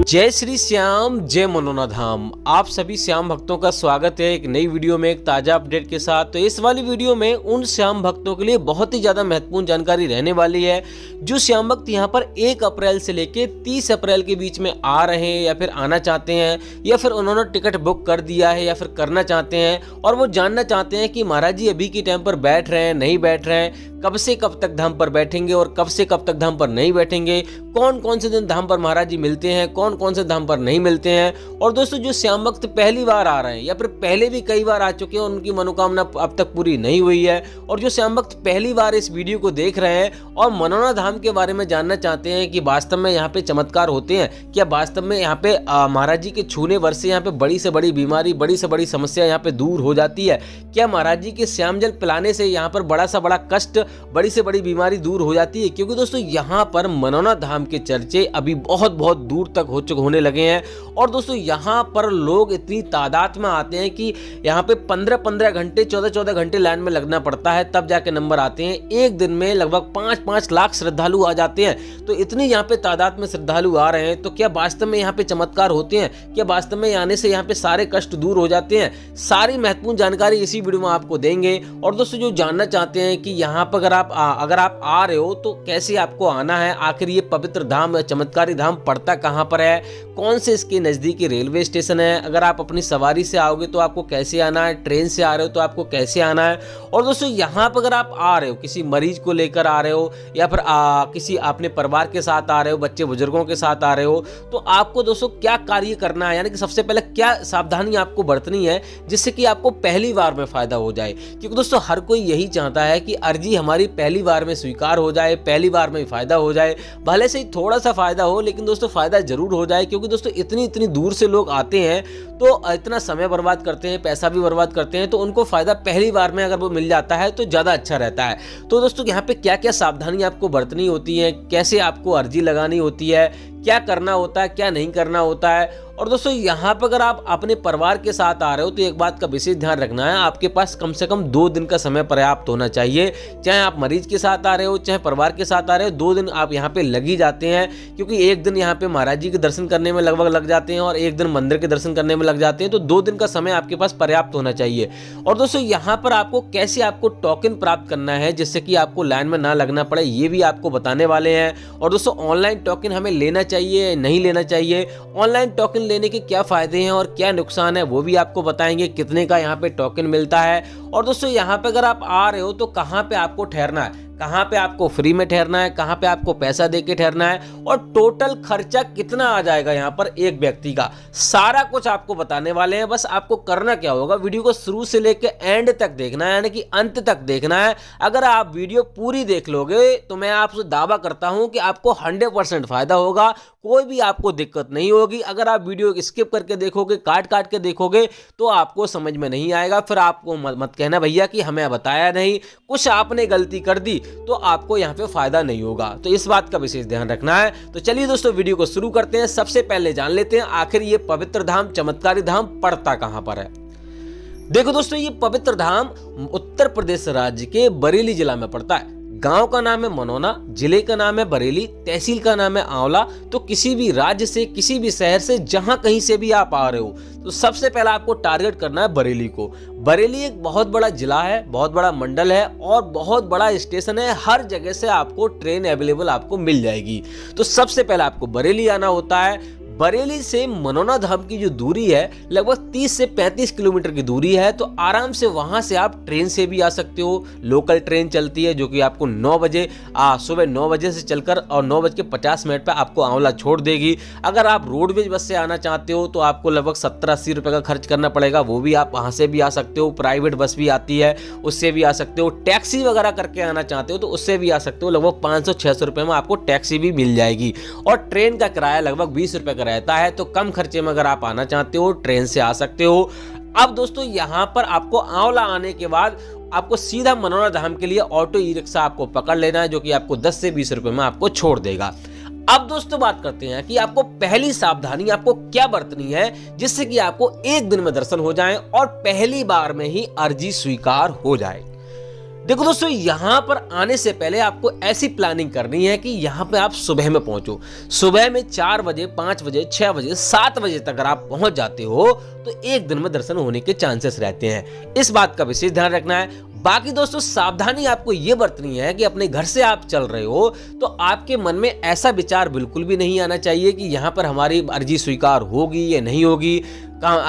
जय श्री श्याम, जय मनोना धाम। आप सभी श्याम भक्तों का स्वागत है एक नई वीडियो में, एक ताजा अपडेट के साथ। तो इस वाली वीडियो में उन श्याम भक्तों के लिए बहुत ही ज्यादा महत्वपूर्ण जानकारी रहने वाली है जो श्याम भक्त यहाँ पर 1 अप्रैल से लेके 30 अप्रैल के बीच में आ रहे हैं या फिर आना चाहते हैं, या फिर उन्होंने टिकट बुक कर दिया है या फिर करना चाहते हैं और वो जानना चाहते हैं कि महाराज जी अभी के टाइम पर बैठ रहे हैं, नहीं बैठ रहे हैं, कब से कब तक धाम पर बैठेंगे और कब से कब तक धाम पर नहीं बैठेंगे, कौन कौन से दिन धाम पर महाराज जी मिलते हैं, कौन कौन से धाम पर नहीं मिलते हैं। और दोस्तों जो श्याम भक्त पहली बार आ रहे हैं या फिर पहले भी कई बार आ चुके हैं, उनकी मनोकामना अब तक पूरी नहीं हुई है, और जो श्याम भक्त पहली बार इस वीडियो को देख रहे हैं और मनोना धाम के बारे में जानना चाहते हैं कि वास्तव में यहाँ पे चमत्कार होते हैं क्या, वास्तव में यहाँ पे महाराज जी के छूने वर्ष से यहाँ पे बड़ी से बड़ी बीमारी, बड़ी से बड़ी समस्या यहाँ पे दूर हो जाती है क्या, महाराज जी के श्याम जल पिलाने से यहाँ पर बड़ा सा बड़ा कष्ट, बड़ी से बड़ी बीमारी दूर हो जाती है। क्योंकि दोस्तों यहाँ पर मनोना धाम के चर्चे अभी बहुत बहुत दूर तक होने लगे हैं, और दोस्तों यहाँ पर लोग इतनी तादाद में आते हैं कि यहाँ पे 15-15 घंटे, 14-14 घंटे लाइन में लगना पड़ता है, तब जाके नंबर आते हैं। एक दिन में लगभग 5-5 लाख श्रद्धालु आ जाते हैं। तो इतनी यहाँ पे तादाद में श्रद्धालु आ रहे हैं, तो क्या वास्तव में यहाँ पे चमत्कार होते हैं क्या, वास्तव में आने से यहाँ पे सारे कष्ट दूर हो जाते हैं? सारी महत्वपूर्ण जानकारी इसी वीडियो में आपको देंगे। और दोस्तों जो जानना चाहते हैं कि यहाँ पर अगर आप आ रहे हो तो कैसे आपको आना है, आखिर ये पवित्र धाम, चमत्कारी धाम पड़ता कहाँ पर है, कौन से इसके नजदीकी रेलवे स्टेशन है, अगर आप अपनी सवारी से आओगे तो आपको कैसे आना है, ट्रेन से आ रहे हो तो आपको कैसे आना है। और दोस्तों यहाँ पर अगर आप आ रहे हो, किसी मरीज को लेकर आ रहे हो या फिर किसी अपने परिवार के साथ आ रहे हो, बच्चे बुजुर्गों के साथ आ रहे हो, तो आपको दोस्तों क्या कार्य करना है, यानी कि सबसे पहले क्या सावधानी आपको बरतनी है जिससे कि आपको पहली बार में फायदा हो जाए। क्योंकि दोस्तों हर कोई यही चाहता है कि अर्जी हमारी पहली बार में स्वीकार हो जाए, पहली बार में फायदा हो जाए, भले से ही थोड़ा सा फायदा हो, लेकिन दोस्तों फायदा जरूर हो जाए। क्योंकि दोस्तों इतनी दूर से लोग आते हैं तो इतना समय बर्बाद करते हैं, पैसा भी बर्बाद करते हैं, तो उनको फायदा पहली बार में अगर वो मिल जाता है तो ज्यादा अच्छा रहता है। तो दोस्तों यहाँ पे क्या क्या सावधानी आपको बरतनी होती है, कैसे आपको अर्जी लगानी होती है, क्या करना होता है, क्या नहीं करना होता है। और दोस्तों यहाँ पर अगर आप अपने परिवार के साथ आ रहे हो तो एक बात का विशेष ध्यान रखना है, आपके पास कम से कम 2 दिन का समय पर्याप्त होना चाहिए। चाहे आप मरीज के साथ आ रहे हो, चाहे परिवार के साथ आ रहे हो, 2 दिन आप यहाँ पे लग ही जाते हैं। क्योंकि एक दिन यहाँ पे महाराज जी के दर्शन करने में लगभग लग जाते हैं और एक दिन मंदिर के दर्शन करने में लग जाते हैं। तो 2 दिन का समय आपके पास पर्याप्त होना चाहिए। और दोस्तों यहाँ पर आपको कैसे आपको टोकन प्राप्त करना है जिससे कि आपको लाइन में ना लगना पड़े, ये भी आपको बताने वाले हैं। और दोस्तों ऑनलाइन टोकन हमें लेना चाहिए, नहीं लेना चाहिए, ऑनलाइन टोकन लेने के क्या फायदे हैं और क्या नुकसान है वो भी आपको बताएंगे, कितने का यहाँ पे टोकन मिलता है। और दोस्तों यहाँ पे अगर आप आ रहे हो तो कहाँ पे आपको ठहरना है, कहाँ पे आपको फ्री में ठहरना है, कहाँ पे आपको पैसा दे के ठहरना है, और टोटल खर्चा कितना आ जाएगा यहाँ पर एक व्यक्ति का, सारा कुछ आपको बताने वाले हैं। बस आपको करना क्या होगा, वीडियो को शुरू से लेके एंड तक देखना है, यानी कि अंत तक देखना है। अगर आप वीडियो पूरी देख लोगे तो मैं आपसे दावा करता हूं कि आपको 100% फायदा होगा, कोई भी आपको दिक्कत नहीं होगी। अगर आप वीडियो स्किप करके देखोगे, काट के देखोगे, तो आपको समझ में नहीं आएगा। फिर आपको मत कहना भैया कि हमें बताया नहीं, कुछ आपने गलती कर दी तो आपको यहाँ पे फायदा नहीं होगा। तो इस बात का विशेष ध्यान रखना है। तो चलिए दोस्तों वीडियो को शुरू करते हैं। सबसे पहले जान लेते हैं आखिर ये पवित्र धाम, चमत्कारी धाम पड़ता कहां पर है। देखो दोस्तों ये पवित्र धाम उत्तर प्रदेश राज्य के बरेली जिला में पड़ता है। गांव का नाम है मनोना, जिले का नाम है बरेली, तहसील का नाम है आंवला। तो किसी भी राज्य से, किसी भी शहर से, जहां कहीं से भी आप आ रहे हो तो सबसे पहला आपको टारगेट करना है बरेली को। बरेली एक बहुत बड़ा जिला है, बहुत बड़ा मंडल है और बहुत बड़ा स्टेशन है। हर जगह से आपको ट्रेन अवेलेबल आपको मिल जाएगी। तो सबसे पहले आपको बरेली आना होता है। बरेली से मनोना धाम की जो दूरी है लगभग 30 से 35 किलोमीटर की दूरी है। तो आराम से वहां से आप ट्रेन से भी आ सकते हो। लोकल ट्रेन चलती है जो कि आपको 9 बजे सुबह 9 बजे से चलकर और 9:50 पर आपको आंवला छोड़ देगी। अगर आप रोडवेज बस से आना चाहते हो तो आपको लगभग 70-80 रुपए का खर्च करना पड़ेगा, वो भी आप वहां से भी आ सकते हो। प्राइवेट बस भी आती है, उससे भी आ सकते हो। टैक्सी वगैरह करके आना चाहते हो तो उससे भी आ सकते हो। लगभग 500-600 रुपए में आपको टैक्सी भी मिल जाएगी। और ट्रेन का किराया लगभग 20 रुपए का रहता है। तो कम खर्चे में अगर आप आना चाहते हो ट्रेन से आ सकते हो। अब दोस्तों यहां पर आपको आंवला आने के बाद आपको सीधा मनोना धाम के लिए ऑटो ई रिक्शा आपको पकड़ लेना है, जो कि आपको 10 से 20 रुपए में आपको छोड़ देगा। अब दोस्तों बात करते हैं कि आपको पहली सावधानी आपको क्या बरतनी है जिससे कि आपको एक दिन में दर्शन हो जाए और पहली बार में ही अर्जी स्वीकार हो जाए। देखो दोस्तों, यहाँ पर आने से पहले आपको ऐसी प्लानिंग करनी है कि यहाँ पे आप सुबह में पहुंचो। सुबह में 4 बजे, 5 बजे, 6 बजे, 7 बजे तक अगर आप पहुंच जाते हो तो एक दिन में दर्शन होने के चांसेस रहते हैं। इस बात का विशेष ध्यान रखना है। बाकी दोस्तों, सावधानी आपको ये बरतनी है कि अपने घर से आप चल रहे हो तो आपके मन में ऐसा विचार बिल्कुल भी नहीं आना चाहिए कि यहाँ पर हमारी अर्जी स्वीकार होगी या नहीं होगी,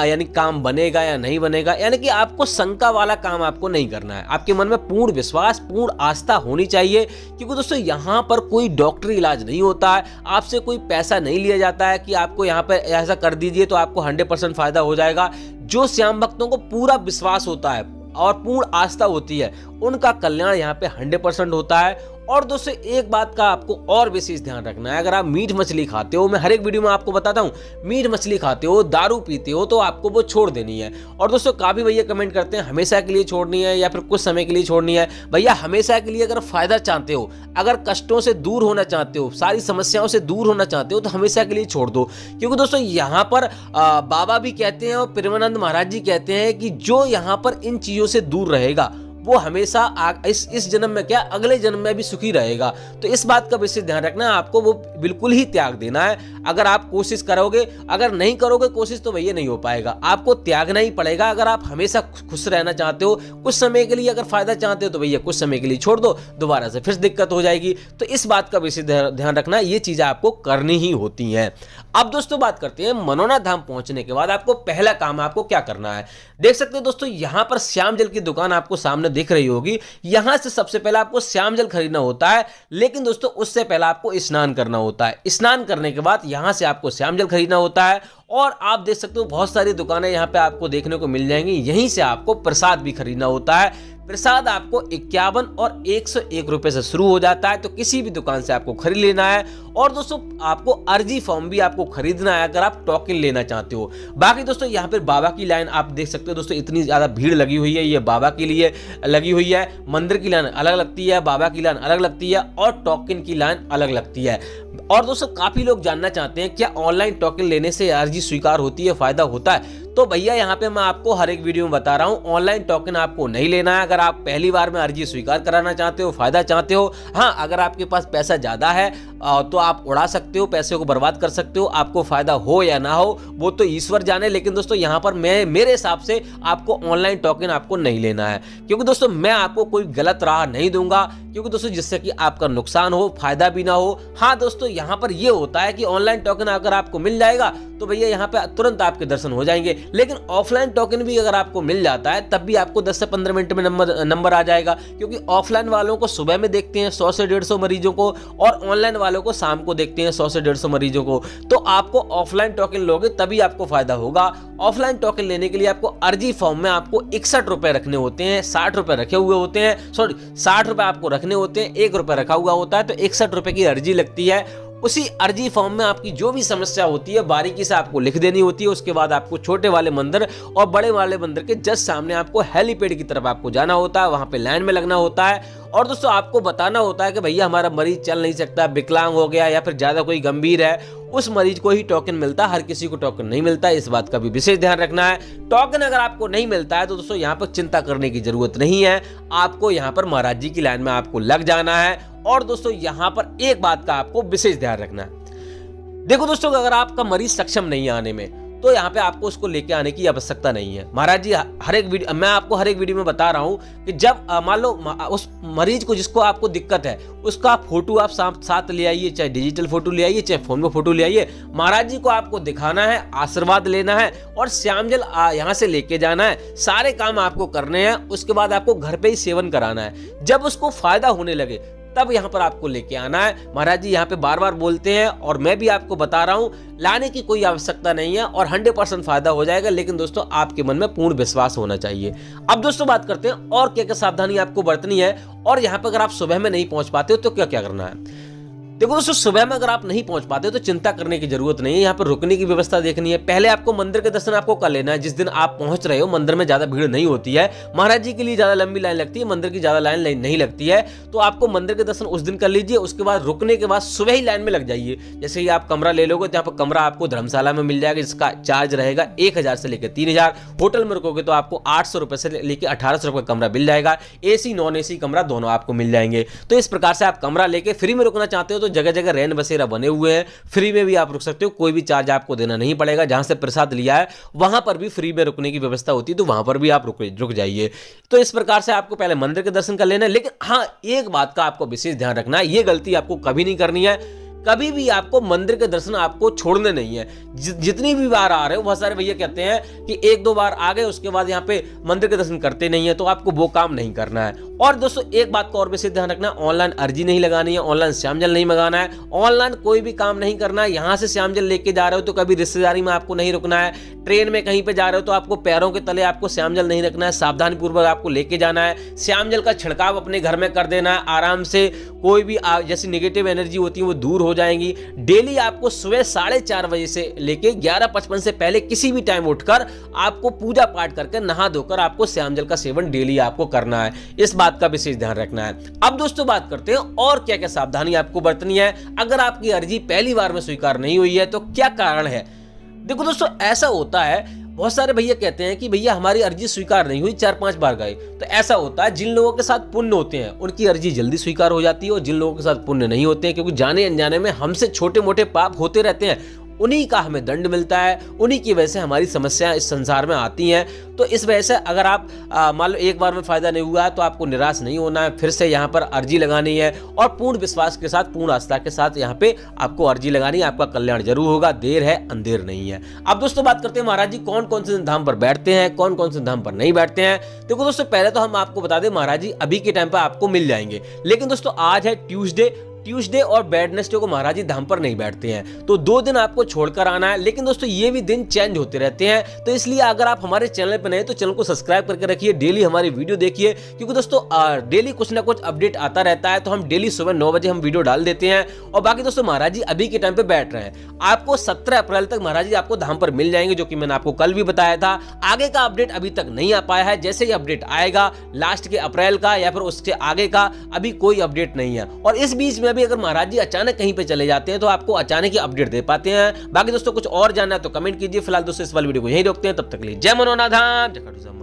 यानी काम बनेगा या नहीं बनेगा। यानी कि आपको शंका वाला काम आपको नहीं करना है। आपके मन में पूर्ण विश्वास, पूर्ण आस्था होनी चाहिए, क्योंकि दोस्तों यहाँ पर कोई डॉक्टरी इलाज नहीं होता है। आपसे कोई पैसा नहीं लिया जाता है कि आपको यहाँ पर ऐसा कर दीजिए तो आपको 100% फायदा हो जाएगा। जो श्याम भक्तों को पूरा विश्वास होता है और पूर्ण आस्था होती है, उनका कल्याण यहाँ पे 100% होता है। और दोस्तों, एक बात का आपको और विशेष ध्यान रखना है। अगर आप मीट मछली खाते हो, मैं हर एक वीडियो में आपको बताता हूँ, मीट मछली खाते हो, दारू पीते हो, तो आपको वो छोड़ देनी है। और दोस्तों, काफी भैया कमेंट करते हैं हमेशा के लिए छोड़नी है या फिर कुछ समय के लिए छोड़नी है। भैया, हमेशा के लिए अगर फायदा चाहते हो, अगर कष्टों से दूर होना चाहते हो, सारी समस्याओं से दूर होना चाहते हो, तो हमेशा के लिए छोड़ दो। क्योंकि दोस्तों, यहाँ पर बाबा भी कहते हैं और प्रेमानंद महाराज जी कहते हैं कि जो यहाँ पर इन चीजों से दूर रहेगा वो हमेशा इस जन्म में क्या, अगले जन्म में भी सुखी रहेगा। तो इस बात का विशेष ध्यान रखना है। आपको वो बिल्कुल ही त्याग देना है। अगर आप कोशिश करोगे, अगर नहीं करोगे कोशिश, तो भैया नहीं हो पाएगा। आपको त्यागना ही पड़ेगा। अगर आप हमेशा खुश रहना चाहते हो, कुछ समय के लिए अगर फायदा चाहते हो, तो भैया कुछ समय के लिए छोड़ दो, दोबारा से फिर दिक्कत हो जाएगी। तो इस बात का विशेष ध्यान रखना, ये चीजें आपको करनी ही होती हैं। अब दोस्तों, बात करते हैं मनोनाथ धाम पहुंचने के बाद आपको पहला काम आपको क्या करना है। देख सकते हो दोस्तों, यहां पर श्याम जल की दुकान आपको सामने दिख रही होगी। यहां से सबसे पहले आपको श्याम जल खरीदना होता है, लेकिन दोस्तों उससे पहले आपको स्नान करना होता है। स्नान करने के बाद यहां से आपको श्याम जल खरीदना होता है। और आप देख सकते हो बहुत सारी दुकानें यहां पे आपको देखने को मिल जाएंगी। यहीं से आपको प्रसाद भी खरीदना होता है। प्रसाद आपको 51 और 101 रुपए से शुरू हो जाता है, तो किसी भी दुकान से आपको खरीद लेना है। और दोस्तों, आपको अर्जी फॉर्म भी आपको खरीदना है अगर आप टोकन लेना चाहते हो। बाकी दोस्तों, यहाँ पर बाबा की लाइन आप देख सकते हो दोस्तों, इतनी ज्यादा भीड़ लगी हुई है। ये बाबा के लिए लगी हुई है। मंदिर की लाइन अलग लगती है, बाबा की लाइन अलग लगती है और टोकन की लाइन अलग लगती है। और दोस्तों, काफी लोग जानना चाहते हैं क्या ऑनलाइन टोकन लेने से अर्जी स्वीकार होती है, फायदा होता है। तो भैया, यहाँ पे मैं आपको हर एक वीडियो में बता रहा हूँ, ऑनलाइन टोकन आपको नहीं लेना है। अगर आप पहली बार में अर्जी स्वीकार कराना चाहते हो, फायदा चाहते हो, हाँ, अगर आपके पास पैसा ज्यादा है तो आप उड़ा सकते हो, पैसे को बर्बाद कर सकते हो। आपको फायदा हो या ना हो वो तो ईश्वर जाने। लेकिन दोस्तों, यहाँ पर मेरे हिसाब से आपको ऑनलाइन टोकन आपको नहीं लेना है, क्योंकि दोस्तों मैं आपको कोई गलत राह नहीं दूंगा, क्योंकि दोस्तों जिससे कि आपका नुकसान हो, फायदा भी ना हो। हाँ दोस्तों, यहाँ पर ये होता है कि ऑनलाइन टोकन अगर आपको मिल जाएगा तो भैया यहाँ पे तुरंत आपके दर्शन हो जाएंगे। लेकिन ऑफलाइन टोकन भी अगर आपको मिल जाता है, तब भी आपको 10 से 15 मिनट में नंबर आ जाएगा, क्योंकि ऑफलाइन वालों को सुबह में देखते हैं 100 से 150 मरीजों को, और ऑनलाइन वालों को शाम को देखते हैं 100 से 150 मरीजों को। तो आपको ऑफलाइन टोकन लोगे तभी आपको फायदा होगा। ऑफलाइन टोकन लेने के लिए आपको अर्जी फॉर्म में आपको 61 रुपए रखने होते हैं। 60 रुपए रखे हुए होते हैं, 60 रुपए आपको रखने होते हैं, 1 रुपए रखा हुआ होता है, तो 61 रुपए की अर्जी लगती है। उसी अर्जी फॉर्म में आपकी जो भी समस्या होती है बारीकी से आपको लिख देनी होती है। उसके बाद आपको छोटे वाले मंदिर और बड़े वाले मंदिर के जस्ट सामने आपको हेलीपैड की तरफ आपको जाना होता है, वहां पे लाइन में लगना होता है। और दोस्तों, आपको बताना होता है कि भैया हमारा मरीज चल नहीं सकता, विकलांग हो गया या फिर ज्यादा कोई गंभीर है, उस मरीज को ही टोकन मिलता है, हर किसी को टोकन नहीं मिलता है। इस बात का भी विशेष ध्यान रखना है। टोकन अगर आपको नहीं मिलता है तो दोस्तों यहाँ पर चिंता करने की जरूरत नहीं है। आपको यहाँ पर महाराज जी की लाइन में आपको लग जाना है। और दोस्तों, यहाँ पर एक बात का आपको विशेष ध्यान रखना है। देखो दोस्तों, अगर आपका मरीज सक्षम नहीं है आने में, तो यहाँ पे आपको उसको लेके आने की आवश्यकता नहीं है। महाराज जी मैं आपको हर एक वीडियो में बता रहा हूँ कि जब मान लो उस मरीज को जिसको आपको दिक्कत है, उसका फोटो आप साथ ले आइए, चाहे डिजिटल फोटो ले आइए, चाहे फोन में फोटो ले आइए। महाराज जी को आपको दिखाना है, आशीर्वाद लेना है और श्याम जल यहाँ से लेके जाना है। सारे काम आपको करने हैं। उसके बाद आपको घर पे ही सेवन कराना है। जब उसको फायदा होने लगे तब यहाँ पर आपको लेके आना है। महाराज जी यहाँ पे बार बार बोलते हैं और मैं भी आपको बता रहा हूँ, लाने की कोई आवश्यकता नहीं है और 100% फायदा हो जाएगा। लेकिन दोस्तों, आपके मन में पूर्ण विश्वास होना चाहिए। अब दोस्तों, बात करते हैं और क्या क्या सावधानी आपको बरतनी है, और यहाँ पर अगर आप सुबह में नहीं पहुंच पाते हो तो क्या क्या करना है। देखो दोस्तों, सुबह में अगर आप नहीं पहुंच पाते तो चिंता करने की जरूरत नहीं है। यहाँ पर रुकने की व्यवस्था देखनी है। पहले आपको मंदिर के दर्शन आपको कर लेना है। जिस दिन आप पहुंच रहे हो मंदिर में ज्यादा भीड़ नहीं होती है, महाराज जी के लिए ज्यादा लंबी लाइन लगती है, मंदिर की ज्यादा लाइन नहीं लगती है, तो आपको मंदिर के दर्शन उस दिन कर लीजिए। उसके बाद रुकने के बाद सुबह ही लाइन में लग जाइए। जैसे ही आप कमरा ले लोगे तो यहाँ पर कमरा आपको धर्मशाला में मिल जाएगा, जिसका चार्ज रहेगा 1000 से लेकर 3000। होटल में रुकोगे तो आपको 800 रुपए से लेकर 1800 रुपए कमरा मिल जाएगा। एसी नॉन एसी कमरा दोनों आपको मिल जाएंगे। तो इस प्रकार से आप कमरा लेके फ्री में रुकना चाहते हो तो जगह जगह रैन बसेरा बने हुए हैं, फ्री में भी आप रुक सकते हो, कोई भी चार्ज आपको देना नहीं पड़ेगा। जहां से प्रसाद लिया है वहां पर भी फ्री में रुकने की व्यवस्था होती है, तो वहां पर भी आप रुक जाइए। तो इस प्रकार से आपको पहले मंदिर के दर्शन कर लेना है। लेकिन हाँ, एक बात का आपको विशेष ध्यान रखना है, ये गलती आपको कभी नहीं करनी है। कभी भी आपको मंदिर के दर्शन आपको छोड़ने नहीं है। जितनी भी बार आ रहे हो, बहुत सारे भैया कहते हैं कि 1-2 बार आ गए उसके बाद यहाँ पे मंदिर के दर्शन करते नहीं है, तो आपको वो काम नहीं करना है। और दोस्तों, एक बात का और विशेष ध्यान रखना, ऑनलाइन अर्जी नहीं लगानी है, ऑनलाइन श्यामजल नहीं मंगाना है, ऑनलाइन कोई भी काम नहीं करना है। यहाँ से श्यामजल लेके जा रहे हो तो कभी रिश्तेदारी में आपको नहीं रुकना है। ट्रेन में कहीं पे जा रहे हो तो आपको पैरों के तले आपको श्यामजल नहीं रखना है, सावधानी पूर्वक आपको लेके जाना है। श्यामजल का छिड़काव अपने घर में कर देना है आराम से। कोई भी जैसी नेगेटिव एनर्जी होती है वो दूर हो जाएंगी। डेली आपको सुबह 4:30 बजे से लेके 11:55 से पहले किसी भी टाइम उठकर आपको पूजा पाठ करके नहा धोकर आपको श्यामजल का सेवन डेली आपको करना है। इस बात का विशेष ध्यान रखना है। अब दोस्तों बात करते हैं और क्या क्या सावधानी आपको बरतनी है अगर आपकी अर्जी पहली बार में स्वीकार नहीं हुई है, तो क्या कारण है। देखो दोस्तों, ऐसा होता है, बहुत सारे भैया कहते हैं कि भैया हमारी अर्जी स्वीकार नहीं हुई, 4-5 बार गए। तो ऐसा होता है, जिन लोगों के साथ पुण्य होते हैं उनकी अर्जी जल्दी स्वीकार हो जाती है, और जिन लोगों के साथ पुण्य नहीं होते हैं, क्योंकि जाने अनजाने में हमसे छोटे मोटे पाप होते रहते हैं, उन्हीं का हमें दंड मिलता है, उन्हीं की वजह से हमारी समस्याएं इस संसार में आती हैं। तो इस वजह से अगर आप मान लो एक बार में फायदा नहीं हुआ है तो आपको निराश नहीं होना है, फिर से यहाँ पर अर्जी लगानी है और पूर्ण विश्वास के साथ, पूर्ण आस्था के साथ यहाँ पे आपको अर्जी लगानी है। आपका कल्याण जरूर होगा, देर है अंधेर नहीं है। अब दोस्तों बात करते हैं महाराज जी कौन कौन से धाम पर बैठते हैं, कौन कौन से धाम पर नहीं बैठते हैं। देखो दोस्तों, पहले तो हम आपको बता दें, महाराज जी अभी के टाइम पर आपको मिल जाएंगे, लेकिन दोस्तों आज है ट्यूसडे और वेडनेसडे को महाराज जी धाम पर नहीं बैठते हैं, तो 2 दिन आपको छोड़कर आना है। लेकिन दोस्तों ये भी दिन चेंज होते रहते हैं, तो इसलिए अगर आप हमारे चैनल पर नए तो चैनल को सब्सक्राइब करके रखिए, डेली हमारी वीडियो देखिए, क्योंकि दोस्तों डेली कुछ ना कुछ अपडेट आता रहता है। तो हम डेली सुबह 9 बजे हम वीडियो डाल देते हैं। और बाकी दोस्तों, महाराज जी अभी के टाइम पे बैठ रहे हैं, आपको 17 अप्रैल तक महाराज जी आपको धाम पर मिल जाएंगे, जो कि मैंने आपको कल भी बताया था। आगे का अपडेट अभी तक नहीं आ पाया है, जैसे ही अपडेट आएगा लास्ट के अप्रैल का या फिर उसके आगे का, अभी कोई अपडेट नहीं है। और इस बीच में भी अगर महाराज जी अचानक कहीं पे चले जाते हैं तो आपको अचानक ही अपडेट दे पाते हैं। बाकी दोस्तों कुछ और जानना है तो कमेंट कीजिए। फिलहाल दोस्तों इस वाली वीडियो को यहीं रोकते हैं, तब तक के लिए जय मनोनाथ धाम, जय खाटू श्याम।